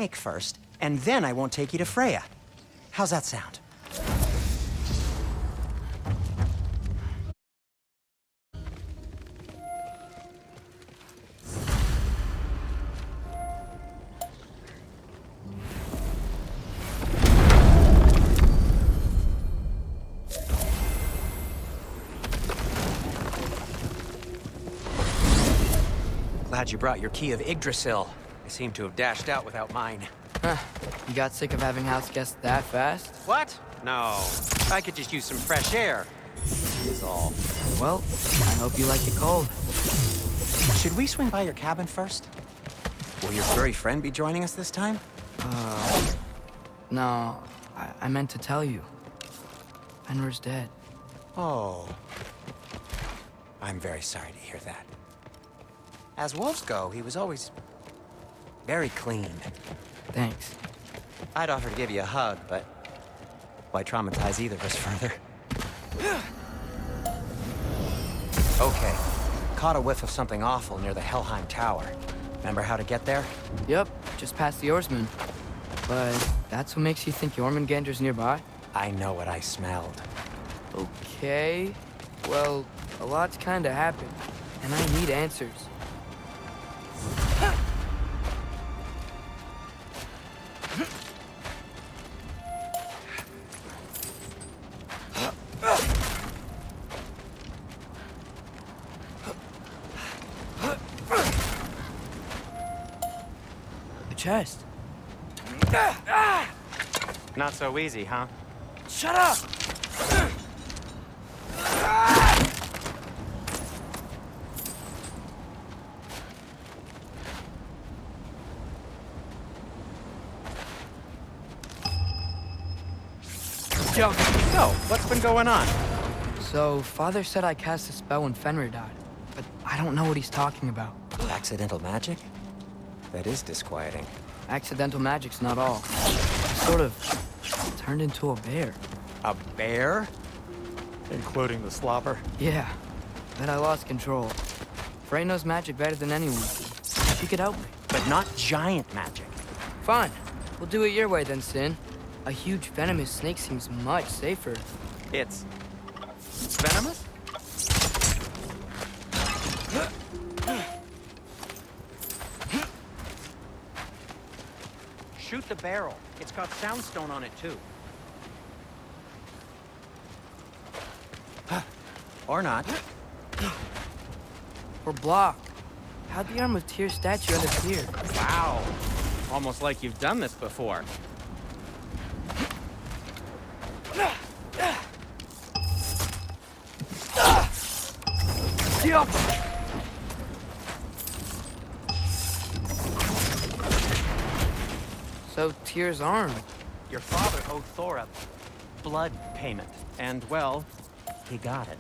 snake first, and then I won't take you to Freya. How's that sound? Glad you brought your key of Yggdrasil. I seem to have dashed out without mine. Huh. You got sick of having house guests that fast? What? No. I could just use some fresh air. Is all. Well, I hope you like it cold. Should we swing by your cabin first? Will your furry friend be joining us this time? No. I meant to tell you. Fenrir's dead. Oh. I'm very sorry to hear that. As wolves go, he was always very clean. Thanks. I'd offer to give you a hug, but why traumatize either of us further? Okay. Caught a whiff of something awful near the Helheim Tower. Remember how to get there? Yep, just past the Oarsman. But that's what makes you think Jormungandr's nearby? I know what I smelled. Okay. Well, a lot's kinda happened, and I need answers. The chest. Not so easy, huh? Shut up! Joe, so, what's been going on? So, Father said I cast a spell when Fenrir died, but I don't know what he's talking about. Accidental magic? That is disquieting. Accidental magic's not all. I sort of turned into a bear. A bear? Including the slobber? Yeah, but I lost control. Freya knows magic better than anyone. She could help me. But not giant magic. Fine. We'll do it your way then, Sin. A huge venomous snake seems much safer. It's venomous? Shoot the barrel. It's got soundstone on it, too. Or not. We're blocked. How'd the Arm of Tyr statue ever appear? Wow. Almost like you've done this before. So, Tyr's arm. Your father owed Thor a blood payment. And, well, he got it.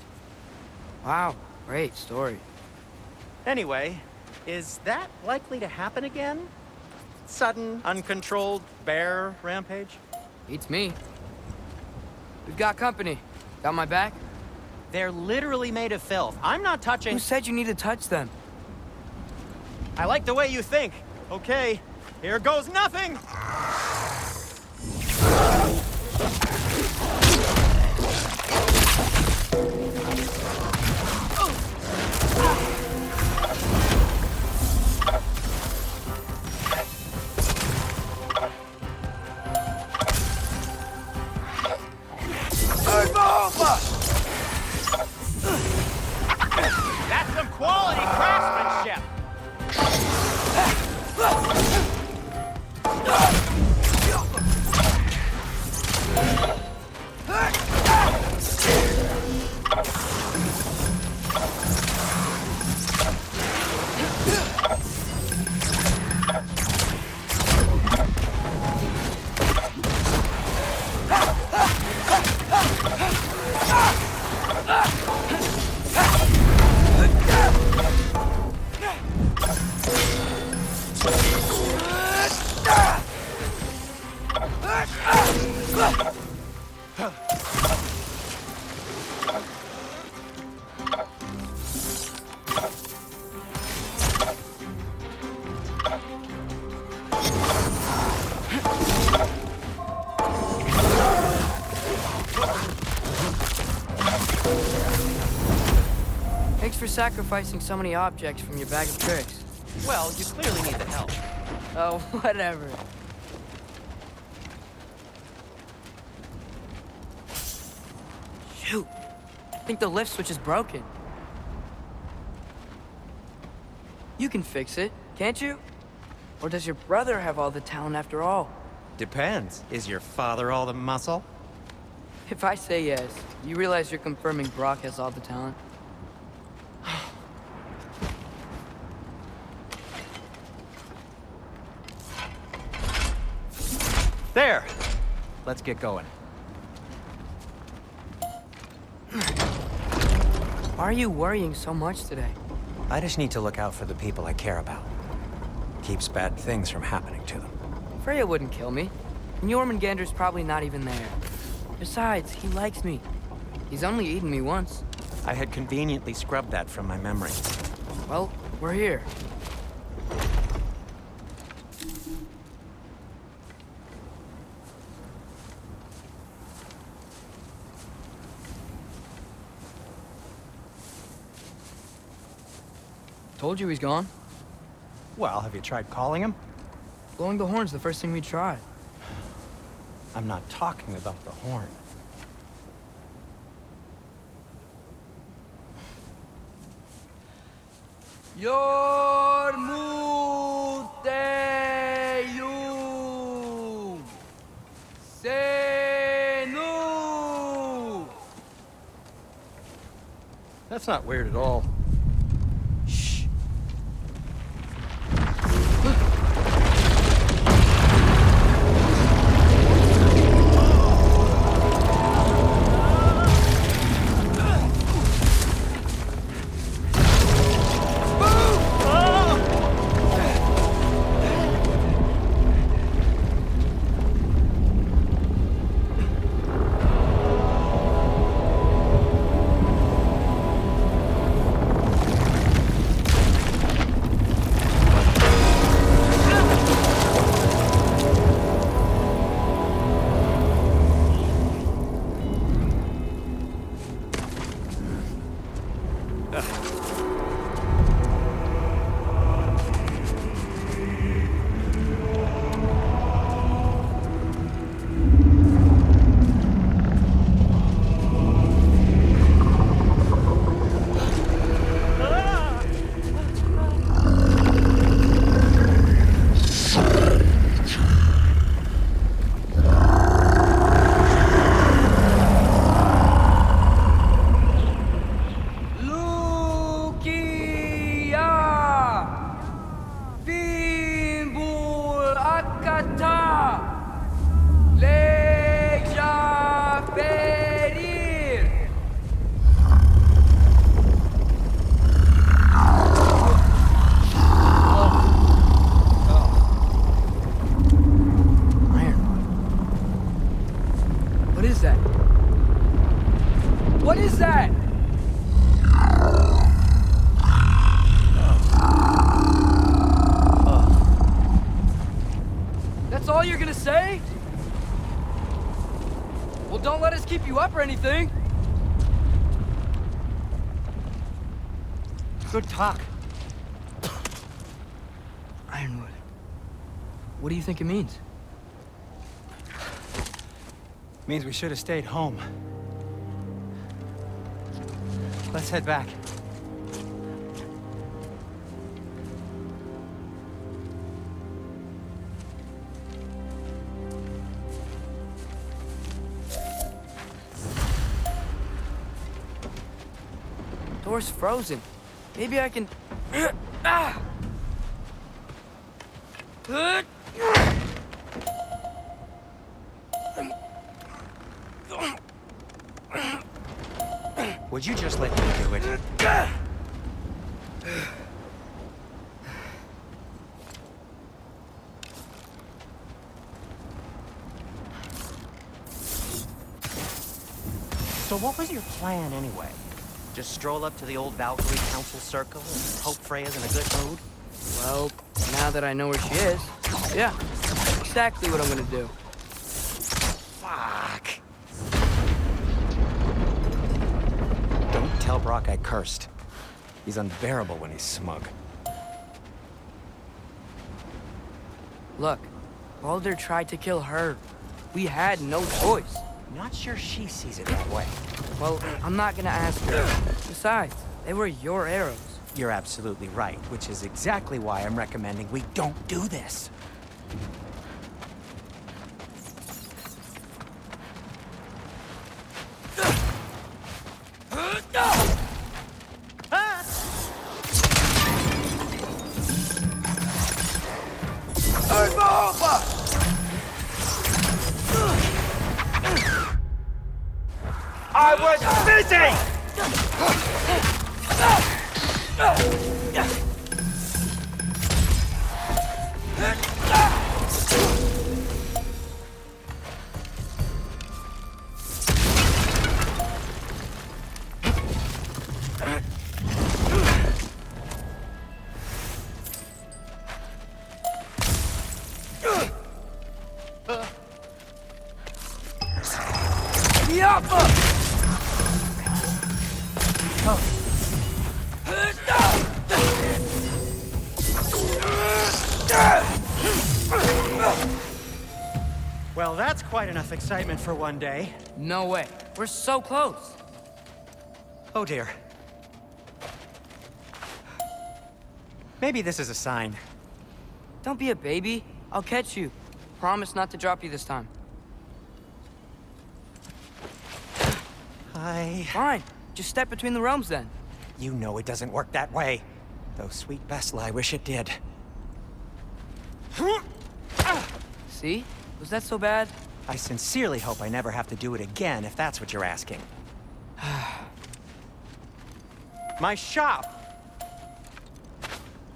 Wow, great story. Anyway, is that likely to happen again? Sudden, uncontrolled bear rampage? Beats me. We've got company. Got my back? They're literally made of filth. I'm not touching... Who said you need to touch them? I like the way you think. Okay, here goes nothing! That's some quality craftsmanship! sacrificing so many objects from your bag of tricks? Well, you clearly need the help. Oh, whatever. Shoot. I think the lift switch is broken. You can fix it, can't you? Or does your brother have all the talent after all? Depends. Is your father all the muscle? If I say yes, you realize you're confirming Brock has all the talent? There! Let's get going. Why are you worrying so much today? I just need to look out for the people I care about. Keeps bad things from happening to them. Freya wouldn't kill me. And Jormungandr's probably not even there. Besides, he likes me. He's only eaten me once. I had conveniently scrubbed that from my memory. Well, we're here. Told you he's gone. Well, have you tried calling him? Blowing the horn's the first thing we tried. I'm not talking about the horn. Yormuteyum Senu. That's not weird at all. Shh. What is that? That's all you're gonna say? Well, don't let us keep you up or anything. Good talk. Ironwood. What do you think it means? Means we should have stayed home. Let's head back. Door's frozen. Maybe I can... Ah! Would you just let me do it? So what was your plan anyway? Just stroll up to the old Valkyrie Council Circle and hope Freya's in a good mood? Well, now that I know where she is, yeah, exactly what I'm gonna do. Fuck. Don't tell Brock I cursed. He's unbearable when he's smug. Look, Baldur tried to kill her. We had no choice. Not sure she sees it that way. Well, I'm not gonna ask her. Besides, they were your arrows. You're absolutely right, which is exactly why I'm recommending we don't do this. I was busy! Well, that's quite enough excitement for one day. No way. We're so close. Oh dear. Maybe this is a sign. Don't be a baby. I'll catch you. Promise not to drop you this time. Fine. Just step between the realms then. You know it doesn't work that way. Though, sweet Bessel, I wish it did. See? Was that so bad? I sincerely hope I never have to do it again, if that's what you're asking. My shop!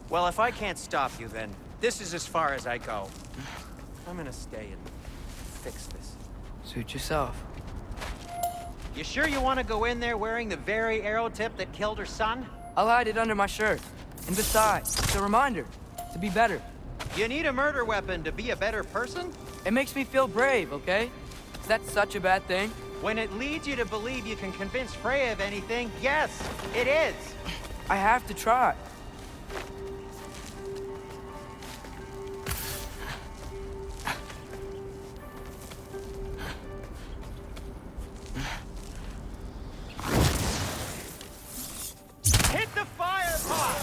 Well, if I can't stop you, then this is as far as I go. I'm gonna stay and fix this. Suit yourself. You sure you want to go in there wearing the very arrow tip that killed her son? I'll hide it under my shirt. And besides, it's a reminder to be better. You need a murder weapon to be a better person? It makes me feel brave, okay? Is that such a bad thing? When it leads you to believe you can convince Freya of anything, yes, it is. I have to try. Hit the fire pot!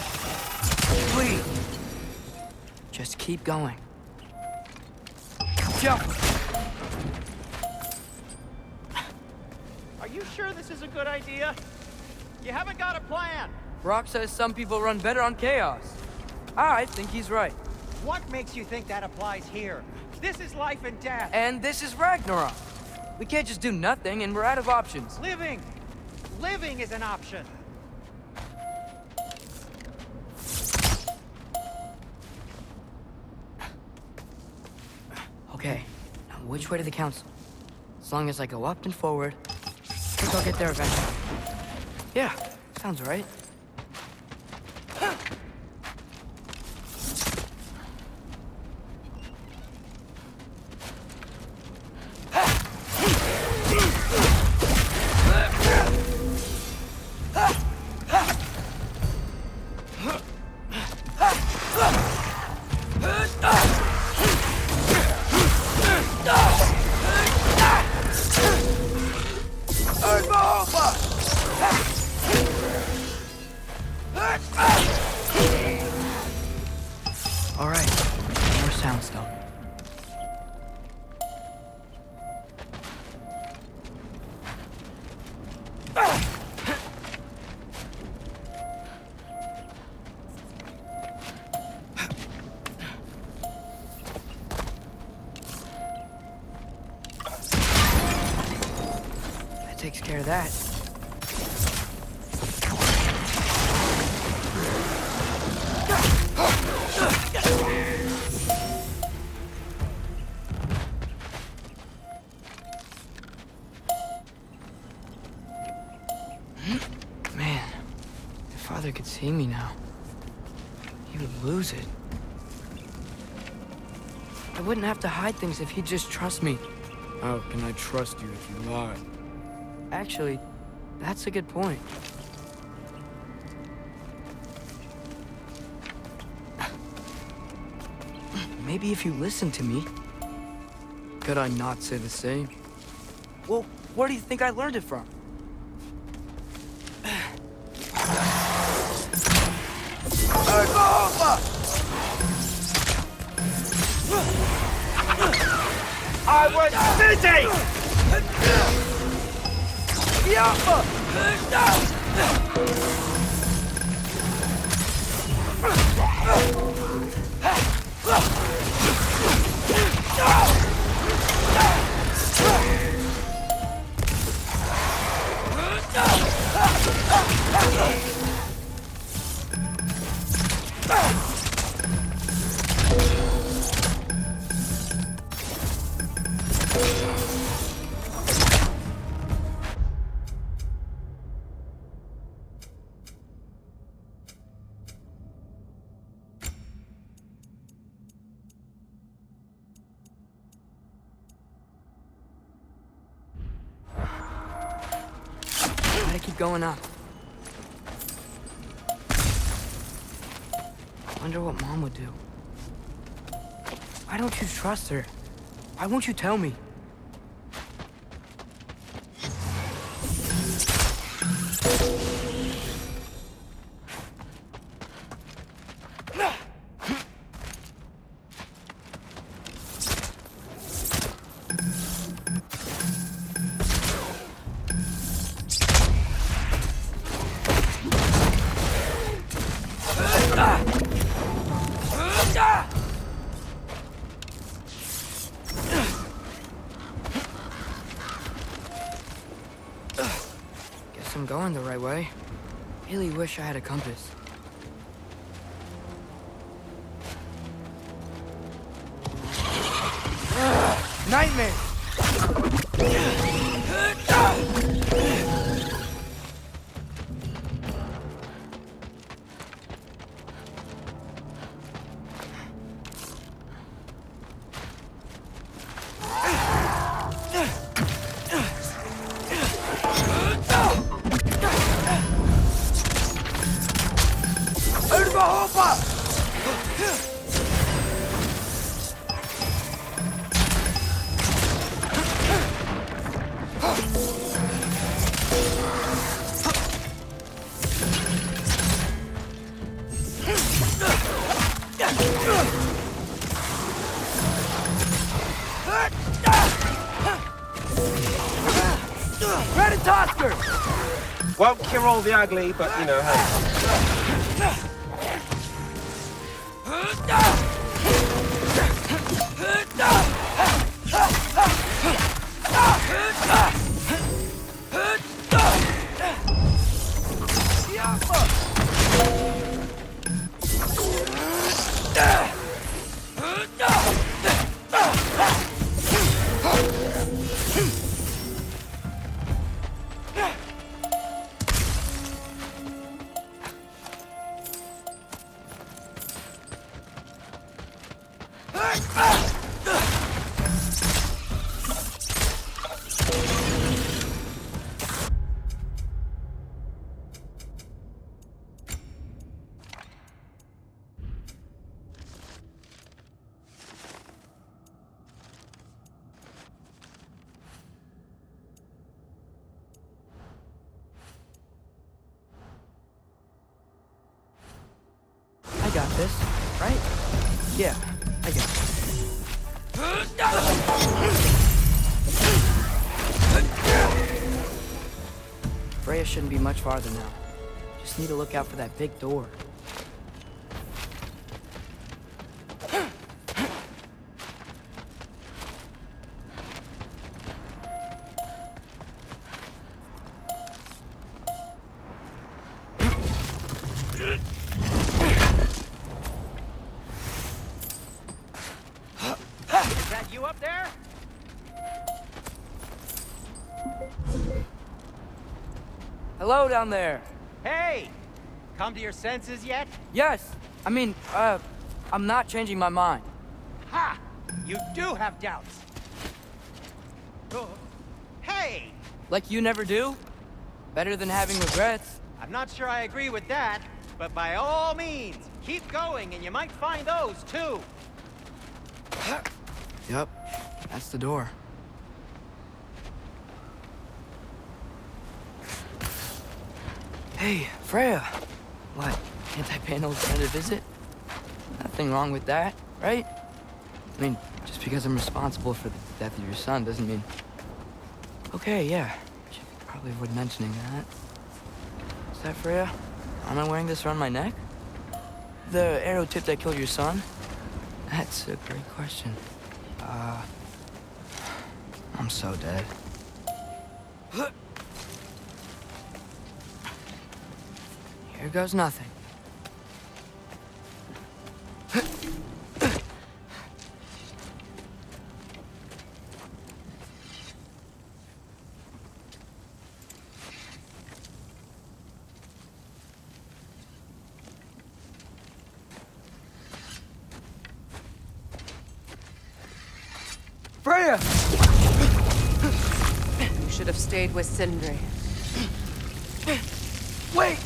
Please. Just keep going. Jump! Are you sure this is a good idea? You haven't got a plan. Brock says some people run better on chaos. I think he's right. What makes you think that applies here? This is life and death. And this is Ragnarok. We can't just do nothing and we're out of options. Living! Living is an option. Okay, now which way to the council? As long as I go up and forward, I think I'll get there eventually. Yeah, sounds right. All right, more soundstone. That takes care of that. Man, if Father could see me now, he would lose it. I wouldn't have to hide things if he'd just trust me. How can I trust you if you lie? Actually, that's a good point. maybe if you listened to me. Could I not say the same? Well, where do you think I learned it from? I was busy! Gotta keep going up. Wonder what Mom would do. Why don't you trust her? Why won't you tell me? Guess I'm going the right way. Really wish I had a compass. Nightmare! Won't cure all the ugly, but you know, hey. I got this, right? Yeah, I got this. Freya shouldn't be much farther now. Just need to look out for that big door. Is that you up there? Hello down there. Hey! Come to your senses yet? Yes, I mean, I'm not changing my mind. Ha! You do have doubts. Oh. Hey! Like you never do? Better than having regrets. I'm not sure I agree with that, but by all means, keep going and you might find those too. Yep, that's the door. Hey, Freya. What, anti-panel's trying to visit? Nothing wrong with that, right? I mean, just because I'm responsible for the death of your son doesn't mean... Okay, yeah. Should probably avoid mentioning that. Is that Freya? Am I wearing this around my neck? The arrow tip that killed your son? That's a great question. I'm so dead. Here goes nothing. Freya! You should have stayed with Sindri. Wait!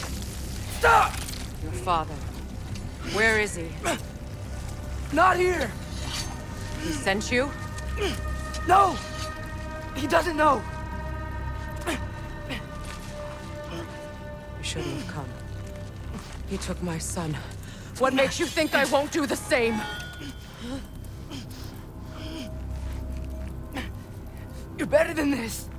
Stop! Your father. Where is he? Not here! He sent you? No! He doesn't know! You shouldn't have come. He took my son. What makes you think I won't do the same? You're better than this!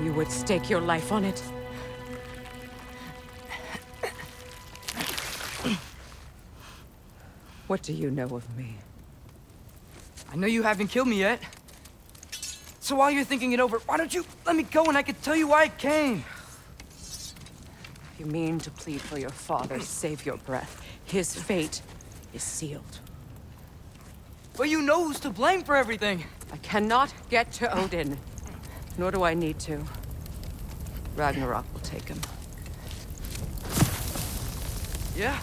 You would stake your life on it? What do you know of me? I know you haven't killed me yet. So while you're thinking it over, why don't you let me go and I can tell you why I came? You mean to plead for your father, save your breath. His fate is sealed. But you know who's to blame for everything. I cannot get to Odin. Nor do I need to. Ragnarok will take him. Yeah?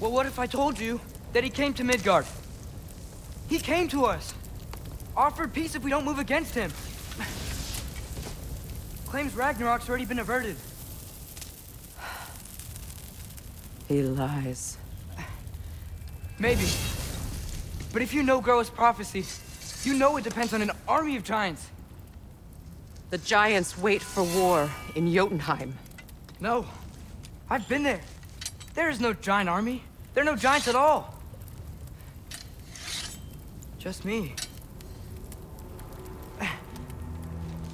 Well, what if I told you that he came to Midgard? He came to us. Offered peace if we don't move against him. Claims Ragnarok's already been averted. He lies. Maybe. But if you know Groa's prophecy, you know it depends on an army of giants. The giants wait for war in Jotunheim. No. I've been there. There is no giant army. There are no giants at all. Just me.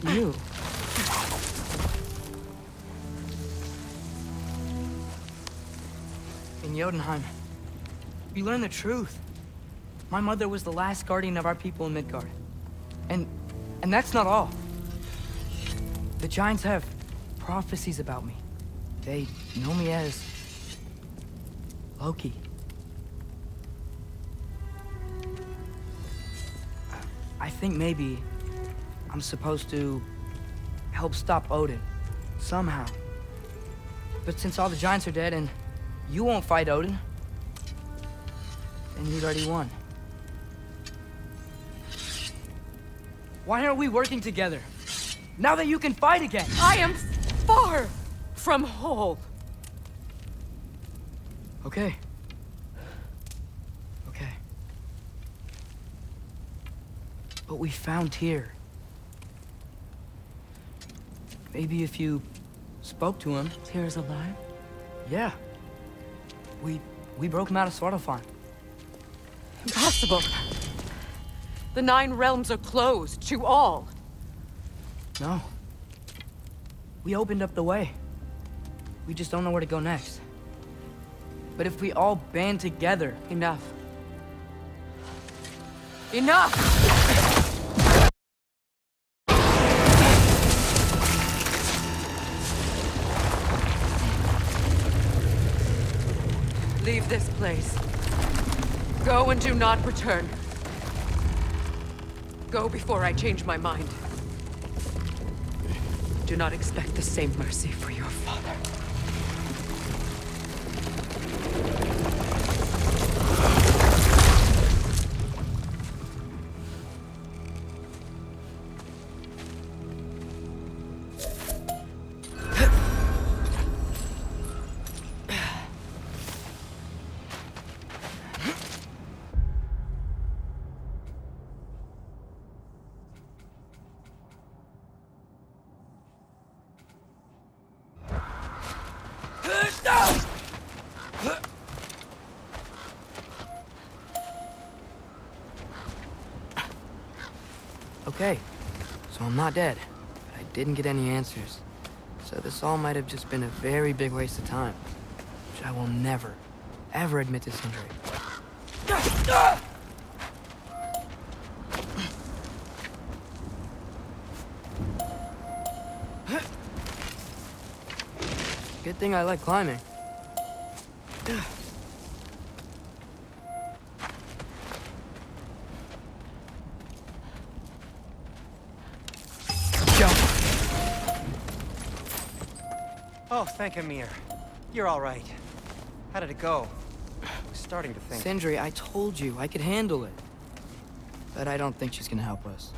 You? In Jotunheim, we learn the truth. My mother was the last guardian of our people in Midgard. And that's not all. The giants have prophecies about me. They know me as Loki. I think maybe I'm supposed to help stop Odin, somehow. But since all the giants are dead and you won't fight Odin, then you'd already won. Why aren't we working together? Now that you can fight again! I am far from whole. Okay. Okay. But we found Tyr. Maybe if you spoke to him... Tyr's alive? Yeah. We broke him out of Svartalfheim. Impossible. The 9 realms are closed to all. No. We opened up the way. We just don't know where to go next. But if we all band together... Enough. Enough! Leave this place. Go and do not return. Go before I change my mind. Do not expect the same mercy for your father. Okay, so I'm not dead, but I didn't get any answers. So this all might have just been a very big waste of time, which I will never, ever admit to Sindri. Good thing I like climbing. Oh, thank Amir. You're all right. How did it go? I was starting to think... Sindri, I told you I could handle it. But I don't think she's gonna help us.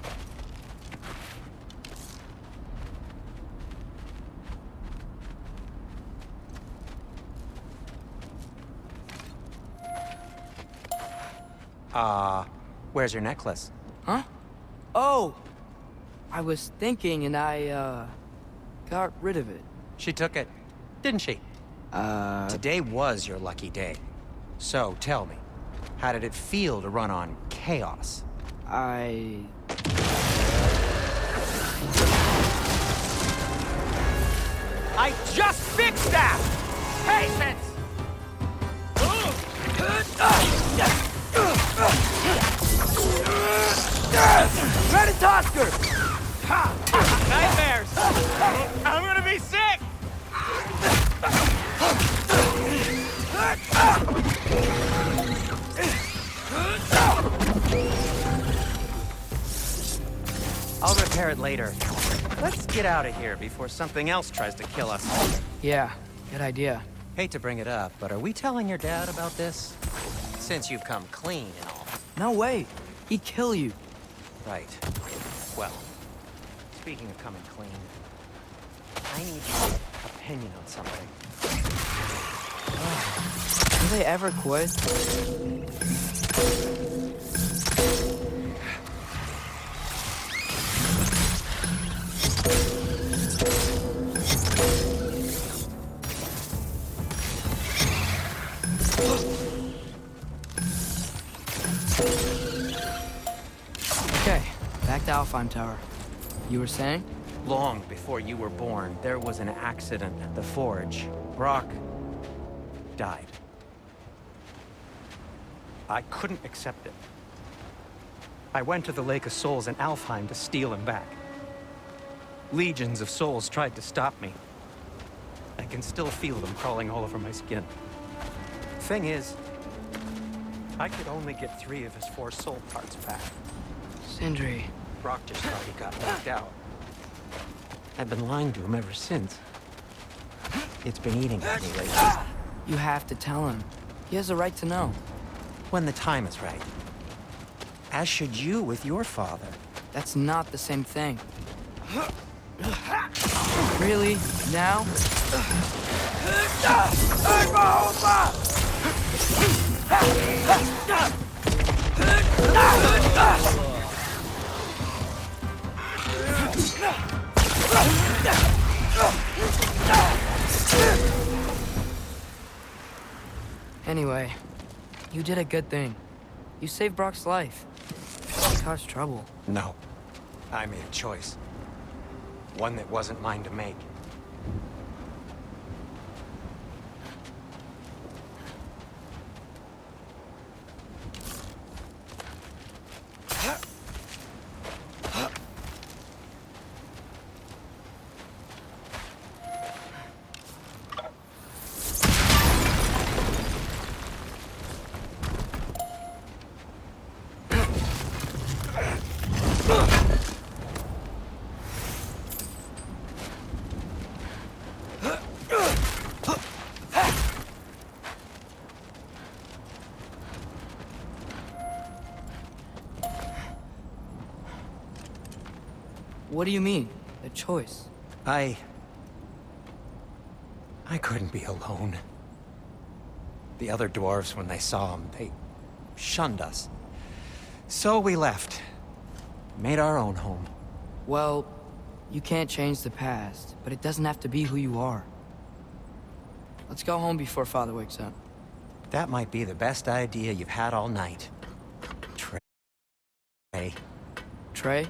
Where's your necklace? Huh? Oh! I was thinking and I, got rid of it. She took it, didn't she? Today was your lucky day. So, tell me, how did it feel to run on chaos? I just fixed that! Patience! Ready, Tosker! Nightmares! I'm gonna be sick! I'll repair it later. Let's get out of here before something else tries to kill us. Yeah, good idea. Hate to bring it up, but are we telling your dad about this? Since you've come clean and all. No way. He'd kill you. Right. Well, speaking of coming clean, I need your opinion on something. Do they ever quit? Okay, back to Alfheim Tower. You were saying? Long before you were born, there was an accident at the forge. Brock died. I couldn't accept it. I went to the Lake of Souls in Alfheim to steal him back. Legions of souls tried to stop me. I can still feel them crawling all over my skin. Thing is, I could only get 3 of his 4 soul parts back. Sindri. Brock just thought he got knocked out. I've been lying to him ever since. It's been eating at me lately. You have to tell him. He has a right to know. When the time is right. As should you with your father. That's not the same thing. Really? Now? Anyway, you did a good thing. You saved Brock's life. It caused trouble. No. I made a choice. One that wasn't mine to make. What do you mean? The choice? I couldn't be alone. The other dwarves, when they saw him, they shunned us. So we left. Made our own home. Well, you can't change the past, but it doesn't have to be who you are. Let's go home before Father wakes up. That might be the best idea you've had all night. Trey. Trey?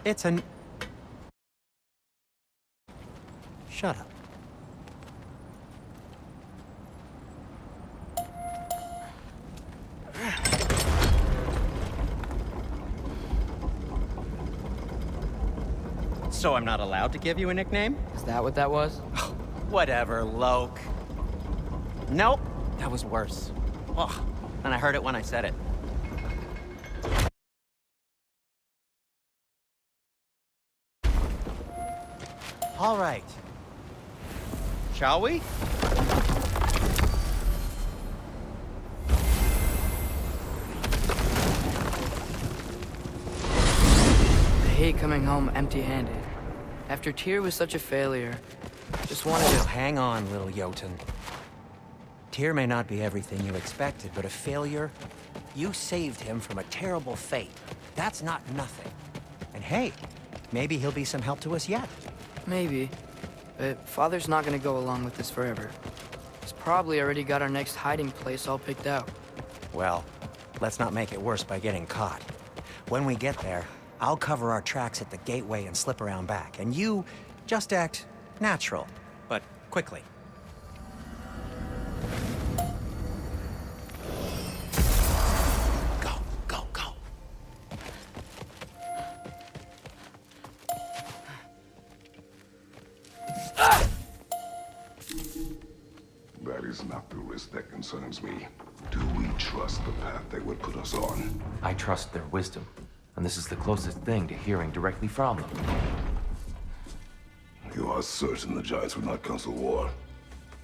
It's an... Shut up. So I'm not allowed to give you a nickname? Is that what that was? Whatever, Loke. Nope, that was worse. Ugh, and I heard it when I said it. All right. Shall we? I hate coming home empty-handed. After Tyr was such a failure, just wanted Now to... hang on, little Jotun. Tyr may not be everything you expected, but a failure? You saved him from a terrible fate. That's not nothing. And hey, maybe he'll be some help to us yet. Maybe. But Father's not gonna go along with this forever. He's probably already got our next hiding place all picked out. Well, let's not make it worse by getting caught. When we get there, I'll cover our tracks at the gateway and slip around back. And you just act natural, but quickly. Go, go, go. That is not the risk that concerns me. Do we trust the path they would put us on? I trust their wisdom, and this is the closest thing to hearing directly from them. You are certain the Giants would not counsel war?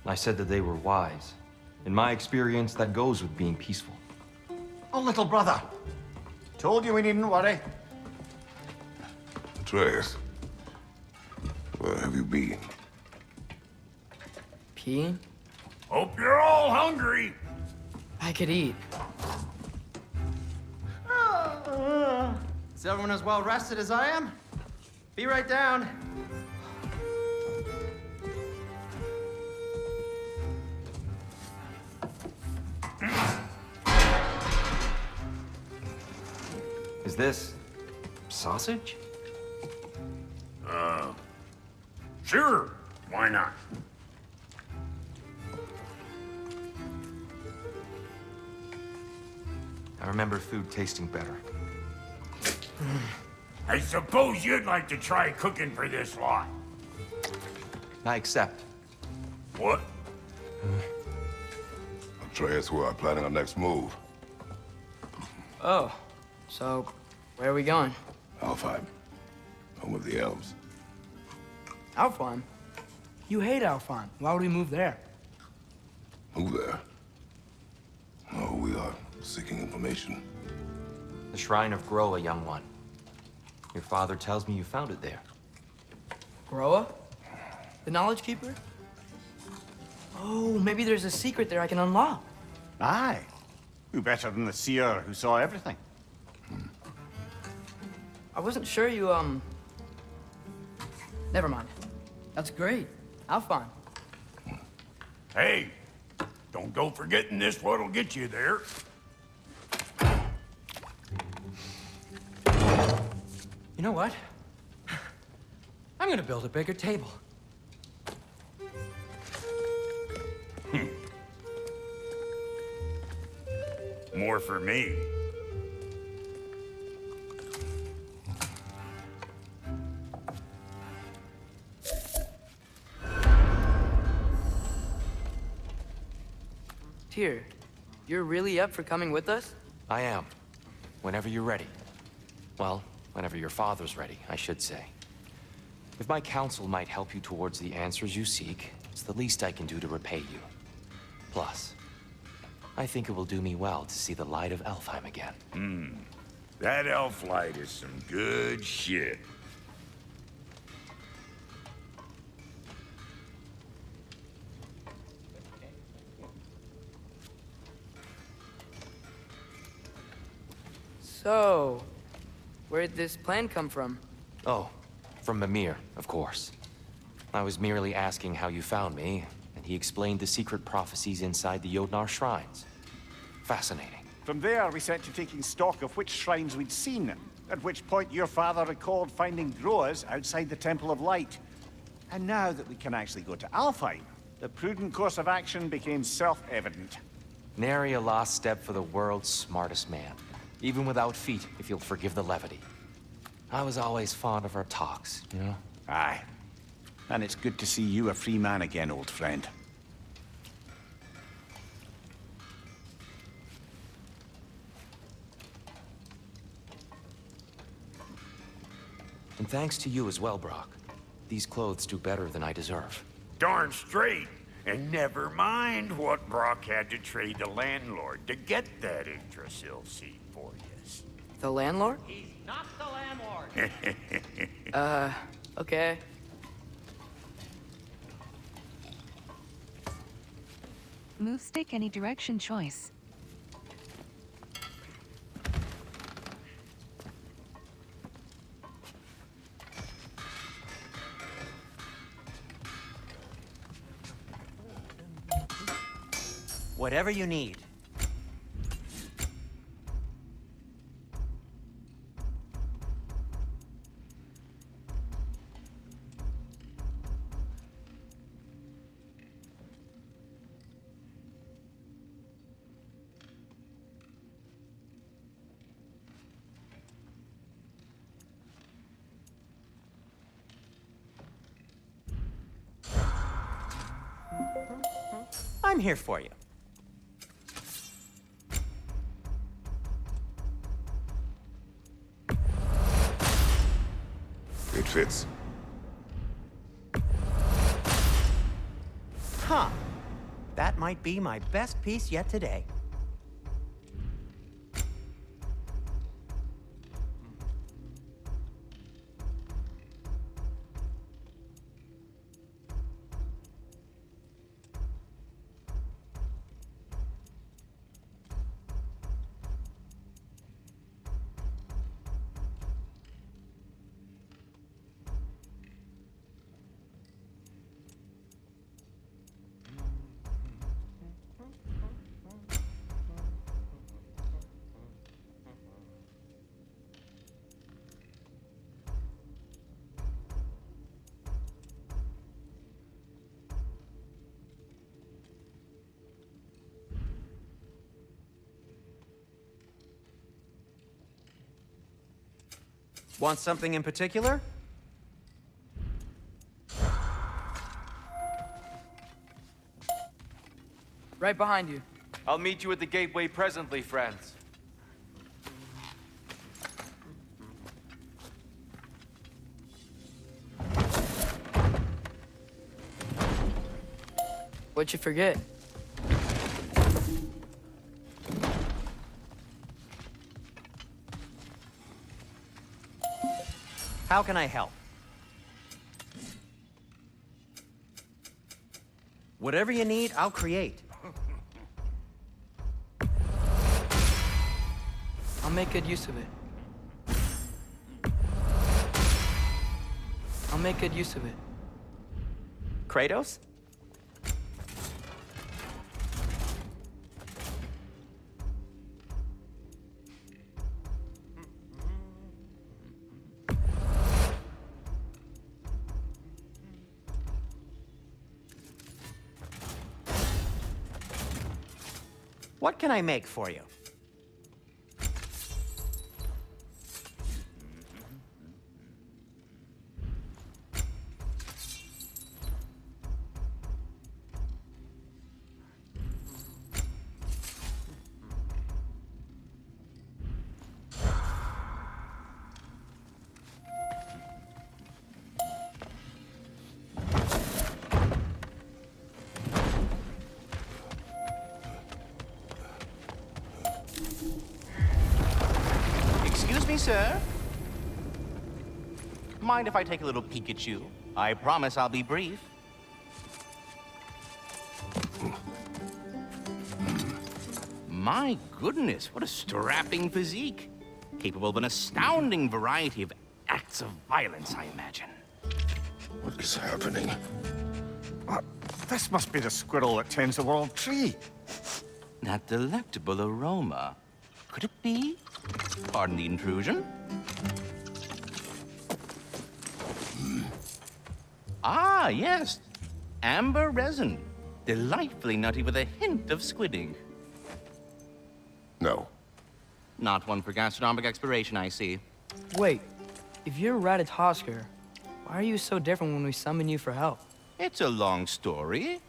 I said that they were wise. In my experience, that goes with being peaceful. Oh, little brother. Told you we needn't worry. Atreus, where have you been? Peeing? Hope you're all hungry. I could eat. Is everyone as well rested as I am? Be right down. Is this sausage? Sure, why not? I remember food tasting better. I suppose you'd like to try cooking for this lot. I accept. What? Atreus, we are planning our next move. Oh, so where are we going? Alfheim, home of the elves. Alfheim? You hate Alfheim. Why would we move there? Move there? No, we are seeking information. The Shrine of Groa, young one. Your father tells me you found it there. Groa? The Knowledge Keeper? Oh, maybe there's a secret there I can unlock. Aye. Who better than the seer who saw everything? I wasn't sure you, Never mind. That's great. Alfheim. Hey, don't go forgetting this what'll get you there. You know what? I'm gonna build a bigger table. More for me. Tyr, you're really up for coming with us? I am. Whenever you're ready. Well, whenever your father's ready, I should say. If my counsel might help you towards the answers you seek, it's the least I can do to repay you. Plus, I think it will do me well to see the light of Alfheim again. That elf light is some good shit. So, where'd this plan come from? Oh, from Mimir, of course. I was merely asking how you found me, and he explained the secret prophecies inside the Jotnar shrines. Fascinating. From there, we set to taking stock of which shrines we'd seen, at which point your father recalled finding growers outside the Temple of Light. And now that we can actually go to Alfheim, the prudent course of action became self-evident. Nary a lost step for the world's smartest man. Even without feet, if you'll forgive the levity. I was always fond of our talks, you know? Aye. And it's good to see you a free man again, old friend. And thanks to you as well, Brock. These clothes do better than I deserve. Darn straight. And never mind what Brock had to trade the landlord to get that Yggdrasil seed for you. The landlord? He's not the landlord. Okay. Move stick any direction choice. Whatever you need. I'm here for you. It fits. Huh. That might be my best piece yet today. Want something in particular? Right behind you. I'll meet you at the gateway presently, friends. What'd you forget? How can I help? Whatever you need, I'll create. I'll make good use of it. I'll make good use of it. Kratos? What can I make for you? Excuse me, sir. Mind if I take a little peek at you? I promise I'll be brief. My goodness, what a strapping physique. Capable of an astounding variety of acts of violence, I imagine. What is happening? This must be the squirrel that tends the world tree. That delectable aroma. could it be? Pardon the intrusion. Ah, yes. Amber resin. Delightfully nutty with a hint of squid ink. No. Not one for gastronomic exploration, I see. Wait, if you're Ratatosker, why are you so different when we summon you for help? It's a long story.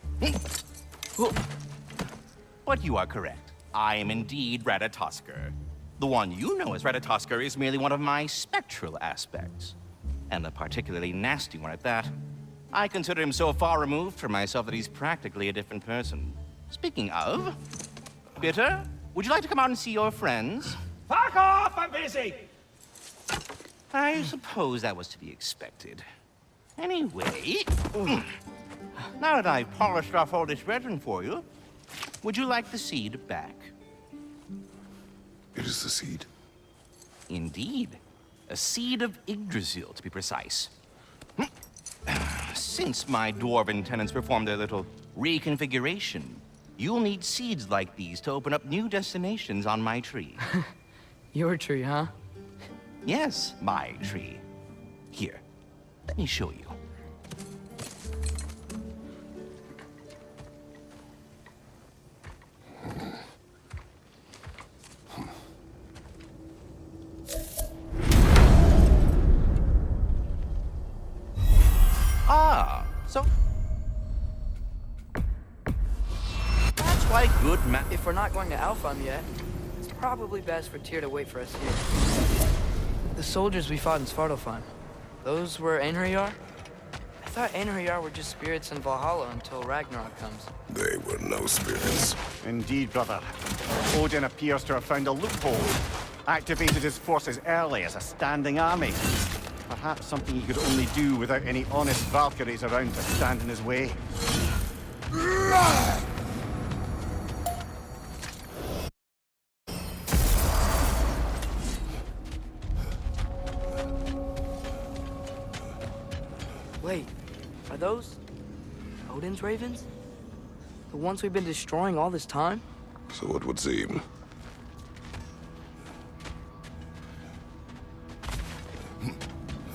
But you are correct. I am indeed Ratatosker. The one you know as Ratatosker is merely one of my spectral aspects. And a particularly nasty one at that. I consider him so far removed from myself that he's practically a different person. Speaking of, Bitter, would you like to come out and see your friends? Fuck off! I'm busy! I suppose that was to be expected. Anyway, now that I've polished off all this resin for you, would you like the seed back? It is the seed. Indeed. A seed of Yggdrasil, to be precise. Since my dwarven tenants performed their little reconfiguration, you'll need seeds like these to open up new destinations on my tree. Your tree, huh? Yes, my tree. Here, let me show you. Ah, so that's why good If we're not going to Alfheim yet, it's probably best for Tyr to wait for us here. The soldiers we fought in Svartalfheim, those were Einherjar? I thought Einherjar were just spirits in Valhalla until Ragnarok comes. They were no spirits. Indeed, brother. Odin appears to have found a loophole. Activated his forces early as a standing army. Perhaps something he could only do without any honest Valkyries around to stand in his way. Wait, are those Odin's ravens? The ones we've been destroying all this time? So it would seem.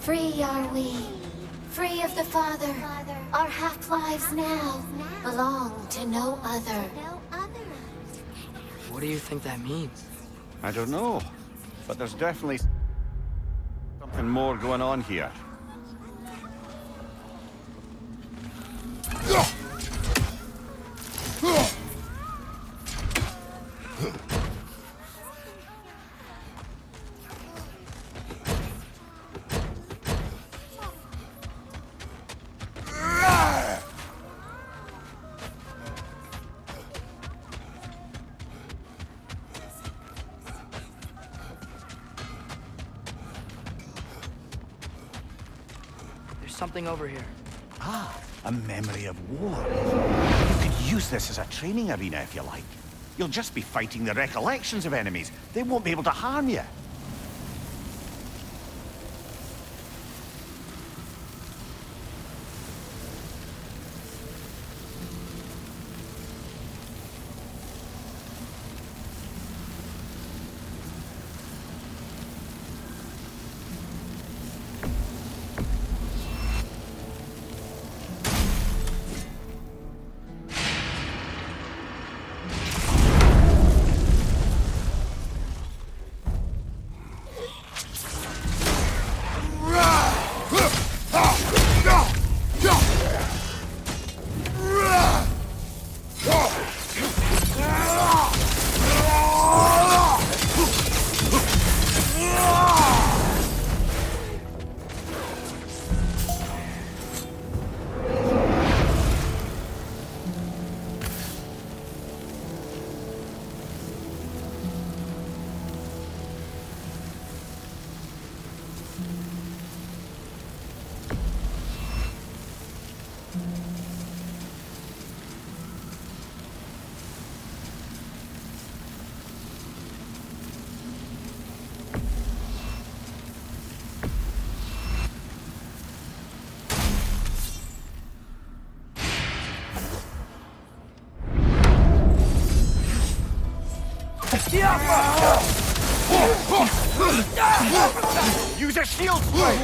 Free are we, free of the Father. Our half-lives now belong to no other. What do you think that means? I don't know, but there's definitely something more going on here. Something over here. Ah, a memory of war. You could use this as a training arena if you like. You'll just be fighting the recollections of enemies. They won't be able to harm you. Use a shield spray!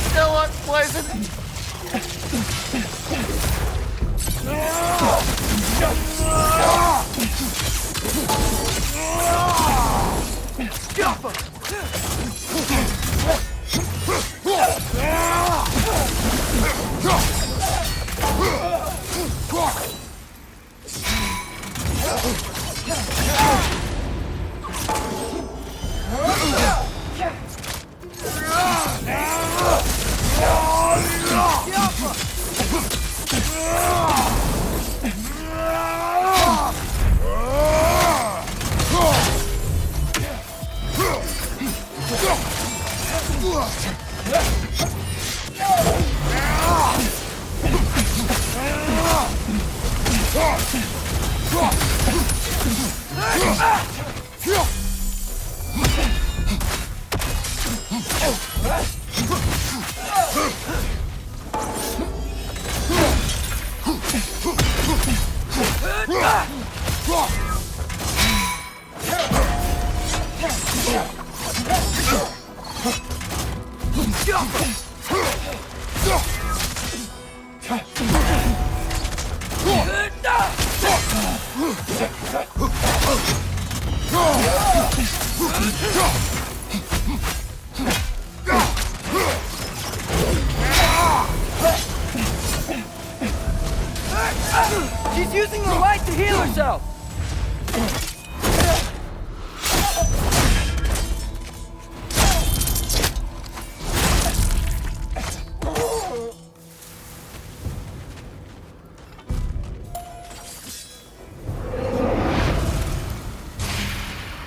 Still unpleasant! She's using the light to heal herself!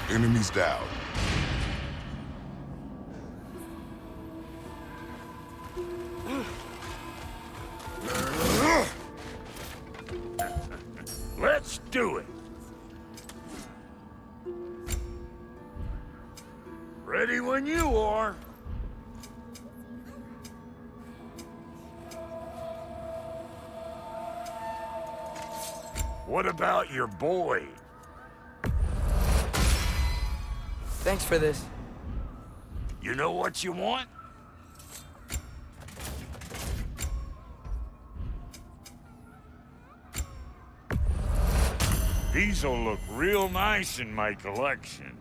Enemies down. Let's do it. Ready when you are. What about your boy? Thanks for this. You know what you want? These'll look real nice in my collection.